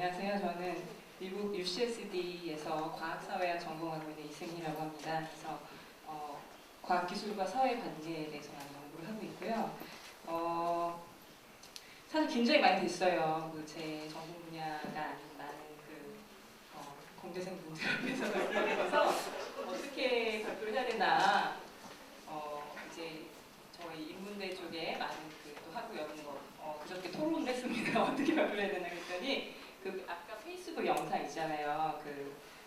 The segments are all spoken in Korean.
안녕하세요. 저는 미국 UCSD에서 과학사회학 전공하고 있는 이승희라고 합니다. 그래서 과학기술과 사회 관계에 대해서 많이 연구를 하고 있고요. 사실 굉장히 많이 됐어요. 제 전공 분야가 아닌 많은 공대생 분들 앞에서 발표를 해서 어떻게 발표를 해야 되나 이제 저희 인문대 쪽에 많은 또 하고 여는 거 그저께 토론을 했습니다. 어떻게 발표를 해야 되나 그랬더니 아까 페이스북 영상 있잖아요.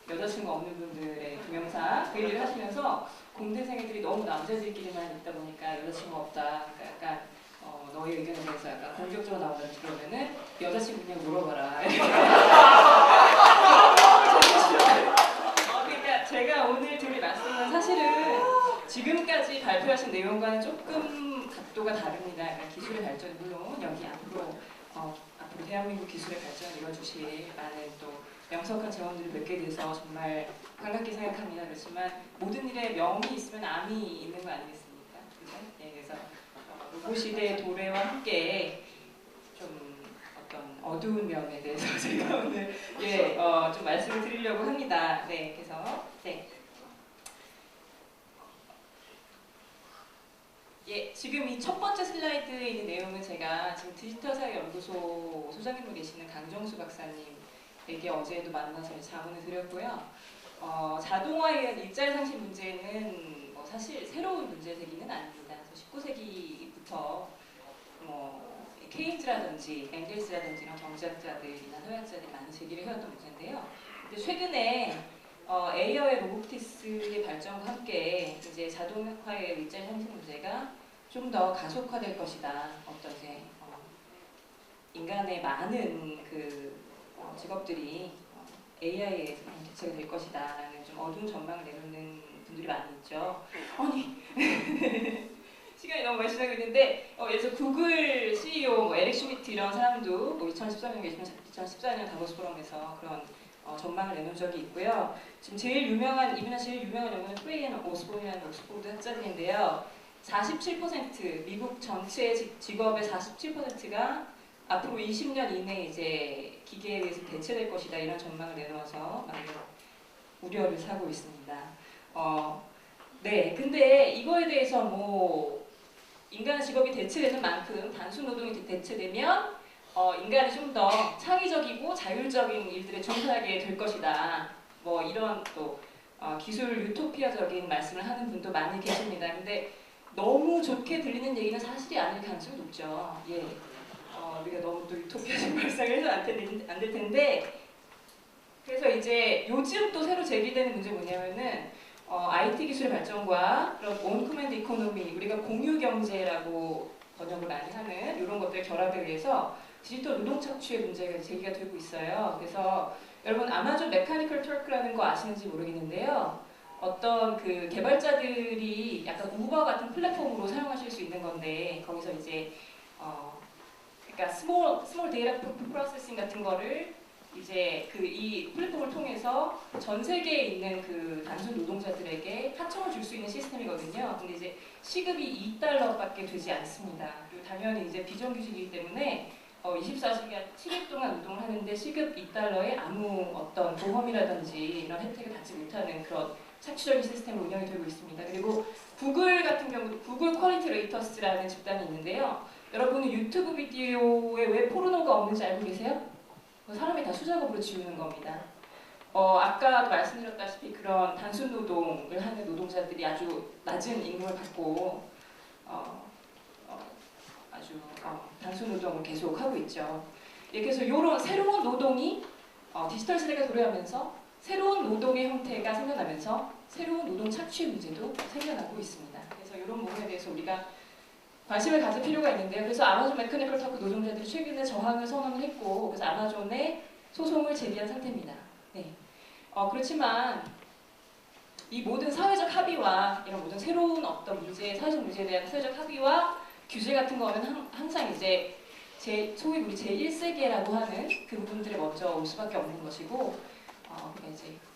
여자친구 없는 분들의 동영상 그 얘기를 하시면서 공대생 애들이 너무 남자들끼리만 있다 보니까 여자친구가 없다. 그러니까 약간 너의 의견에 대해서 약간 공격적으로 나오는지 그러면은 여자친구 그냥 물어봐라. 그러니까 제가 오늘 드릴 말씀은 사실은 지금까지 발표하신 내용과는 조금 각도가 다릅니다. 그러니까 기술의 발전 물론 여기 앞으로 대한민국 기술의 발전을 이뤄주실 많은 또 명석한 재원들을 뵙게 돼서 정말 반갑게 생각합니다. 그렇지만 모든 일에 명이 있으면 암이 있는 거 아니겠습니까? 그죠? 네, 그래서 로봇시대의 도래와 함께 좀 어떤 어두운 면에 대해서 제가 오늘 좀 말씀을 드리려고 합니다. 네, 그래서 지금 이 첫 번째 슬라이드에 있는 내용은 제가 지금 디지털사회연구소 소장님으로 계시는 강정수 박사님에게 어제도 만나서 자문을 드렸고요. 자동화에 의한 일자리 상실 문제는 사실 새로운 문제제기는 아닙니다. 19세기부터 케인즈라든지 앵겔스라든지 이런 경제학자들이나 사회학자들이 많이 제기를 해왔던 문제인데요. 근데 최근에 AI의 로보틱스의 발전과 함께 이제 자동화의 일자리 상실 문제가 좀 더 가속화될 것이다. 어떤 인간의 많은 직업들이 AI에 의해서 대체가 될 것이다라는 좀 어두운 전망을 내놓는 분들이 많이 있죠. 아니 시간이 너무 많이 지나고 있는데 예를 들어 구글 CEO 에릭 슈미트 이런 사람도 2014년 계시면 2014년 다보스 포럼에서 그런 전망을 내놓은 적이 있고요. 지금 이분한 제일 유명한 연구는 프레이 앤 오스본이라는 옥스포드 학자들인데요. 47% 미국 전체 직업의 47%가 앞으로 20년 이내에 이제 기계에 의해서 대체될 것이다 이런 전망을 내놓아서 많은 우려를 사고 있습니다. 네, 근데 이거에 대해서 인간의 직업이 대체되는 만큼 단순 노동이 대체되면 인간이 좀 더 창의적이고 자율적인 일들에 종사하게 될 것이다. 이런 또 기술 유토피아적인 말씀을 하는 분도 많이 계십니다. 근데 너무 좋게 들리는 얘기는 사실이 아닐 가능성이 높죠. 우리가 너무 또 유토피아적인 발상을 해서 안 될 텐데 그래서 이제 요즘 또 새로 제기되는 문제 뭐냐면은 IT 기술의 발전과 그런 온 커맨드 이코노미 우리가 공유 경제라고 번역을 많이 하는 이런 것들의 결합에 의해서 디지털 노동 착취의 문제가 제기가 되고 있어요. 그래서 여러분 아마존 메카니컬 털크라는 거 아시는지 모르겠는데요. 어떤 개발자들이 약간 우버 같은 플랫폼으로 사용하실 수 있는 건데 거기서 이제 그러니까 스몰 데이터 프로세싱 같은 거를 이제 이 플랫폼을 통해서 전 세계에 있는 단순 노동자들에게 하청을 줄 수 있는 시스템이거든요. 근데 이제 시급이 $2밖에 되지 않습니다. 그리고 당연히 이제 비정규직이기 때문에 24시간 7일 동안 노동을 하는데 시급 $2에 아무 어떤 보험이라든지 이런 혜택을 받지 못하는 그런 착취적인 시스템으로 운영이 되고 있습니다. 그리고 구글 같은 경우도 구글 퀄리티 레이터스라는 집단이 있는데요. 여러분은 유튜브 비디오에 왜 포르노가 없는지 알고 계세요? 사람이 다 수작업으로 지우는 겁니다. 아까도 말씀드렸다시피 그런 단순 노동을 하는 노동자들이 아주 낮은 임금을 받고 아주 단순 노동을 계속 하고 있죠. 그래서 이런 새로운 노동이 디지털 시대가 도래하면서 새로운 노동의 형태가 생겨나면서 새로운 노동 착취 문제도 생겨나고 있습니다. 그래서 이런 부분에 대해서 우리가 관심을 가질 필요가 있는데요. 그래서 아마존 메카니컬 터크 노동자들이 최근에 저항을 선언을 했고 그래서 아마존에 소송을 제기한 상태입니다. 네. 그렇지만 이 모든 사회적 합의와 이런 모든 새로운 어떤 사회적 문제에 대한 사회적 합의와 규제 같은 거는 항상 이제 소위 우리 제1세계라고 하는 그 부분들에 먼저 올 수밖에 없는 것이고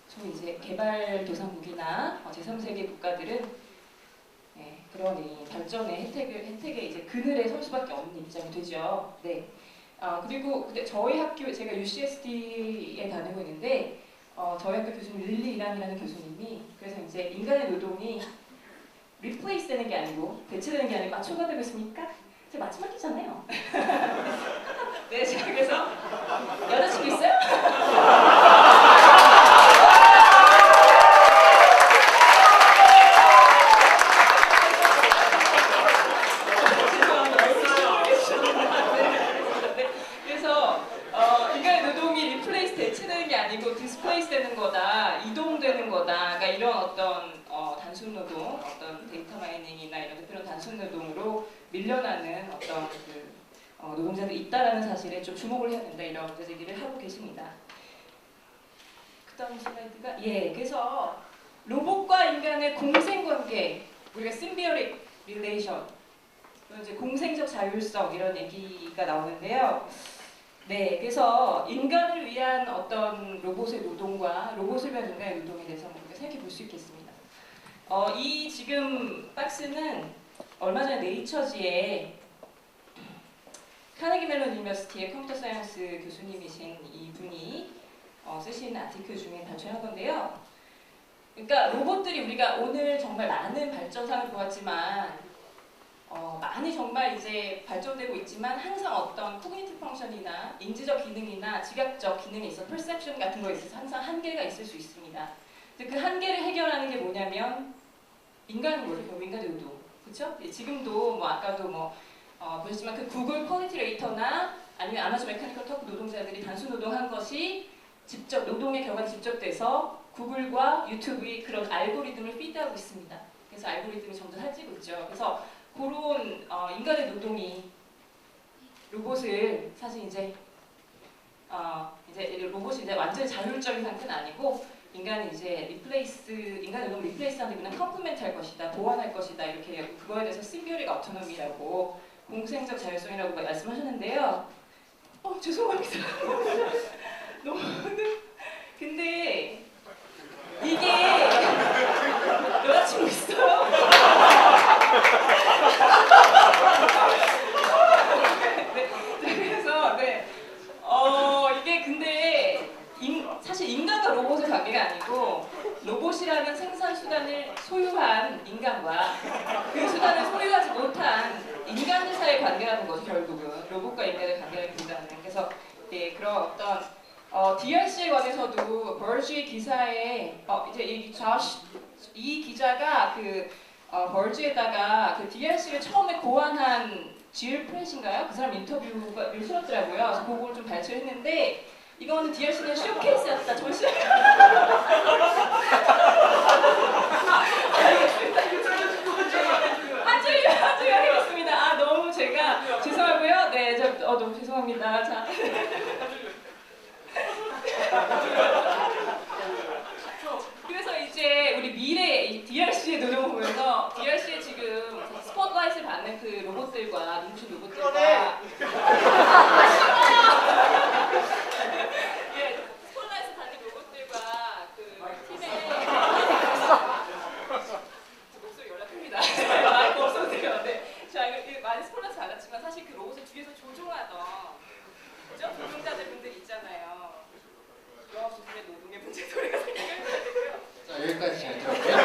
소위 이제 개발도상국이나 제3세계 국가들은 그런 이 발전의 혜택의 이제 그늘에 설 수밖에 없는 입장이 되죠. 네. 그리고 근데 저희 학교 제가 UCSD에 다니고 있는데 저희 학교 교수님 릴리 이란이라는 교수님이 그래서 이제 인간의 노동이 리플레이스 되는 게 아니고 대체되는 게 아니고 초과되고 있으니까 제 마지막이잖아요. 네, 제가 그래서 여자친구 있어요? 디스플레이스 되는 거다, 이동되는 거다. 그러니까 이런 어떤 단순 노동, 어떤 데이터 마이닝이나 이런 그런 단순 노동으로 밀려나는 어떤 노동자들이 있다라는 사실에 좀 주목을 해야 된다 이런 얘기를 하고 계십니다. 그다음 슬라이드가 그래서 로봇과 인간의 공생관계, 우리가 심비어릭 릴레이션, 이제 공생적 자율성 이런 얘기가 나오는데요. 네, 그래서 인간을 위한 어떤 로봇의 노동과 로봇을 위한 인간의 노동에 대해서 우리가 생각해 볼 수 있겠습니다. 이 지금 박스는 얼마 전에 네이처지에 카네기 멜론 유니버시티의 컴퓨터 사이언스 교수님이신 이분이 쓰신 아티클 중에 발췌한 건데요. 그러니까 로봇들이 우리가 오늘 정말 많은 발전상을 보았지만 많이 정말 이제 발전되고 있지만 항상 어떤 코그니티브 펑션이나 인지적 기능이나 지각적 기능에 있어 퍼셉션 같은 거에 있어서 항상 한계가 있을 수 있습니다. 근데 그 한계를 해결하는 게 뭐냐면 인간은 뭐죠? 인간의 노동. 그렇죠? 지금도 뭐 아까도 보셨지만 그 구글 퀄리티 레이터나 아니면 아마존 메카니컬 터크 노동자들이 단순 노동한 것이 직접 노동의 결과가 직접 돼서 구글과 유튜브의 그런 알고리즘을 피드하고 있습니다. 그래서 알고리즘이 점점 살찌고 있죠. 그래서 그런 인간의 노동이 로봇을 사실 이제 로봇이 이제 완전히 자율적인 상태는 아니고 인간이 이제 인간의 노동을 리플레이스하는 데는 컴플멘트할 것이다, 보완할 것이다 이렇게 그거에 대해서 심비어릭 어토노미라고 공생적 자율성이라고 말씀하셨는데요. 죄송합니다. 너무 근데 이게 여자친구 있어요? 그래서 이게 근데 사실 인간과 로봇의 관계가 아니고 로봇이라는 생산 수단을 소유한 인간과 그 수단을 소유하지 못한 인간 회사의 관계라는 거죠. 결국은 로봇과 인간의 관계라기보다는. 그래서 그런 어떤 DRC에 관해서도 버즈의 기사에 이제 이 기자가 그 벌즈에다가 그 DRC를 처음에 고안한 질 프렛인가요? 그 사람 인터뷰를 실었더라고요. 그래서 그걸 좀 발췌했는데 이거는 DRC는 쇼케이스였다. 전시. 한줄 하겠습니다. 너무 제가 죄송하고요. 네, 너무 죄송합니다. 자. 그래서 이제 우리 미래 DRC의 노동을 보면서 DRC에 지금 스포트라이트를 받는 그 로봇들과 눈치 로봇들과 스포트라이트 받는 로봇들과 그 팀의 목소리 연락합니다. 마이크 없어도요. 네. 자, 이거 많이 스포트라이트 받았지만 사실 그 로봇을 뒤에서 조종하던 그죠? 조종자들 분들이 있잖아요. 여러분들의 노동의 문제 소리가 생겨야 되고요. 자, 여기까지 잘 들었고요.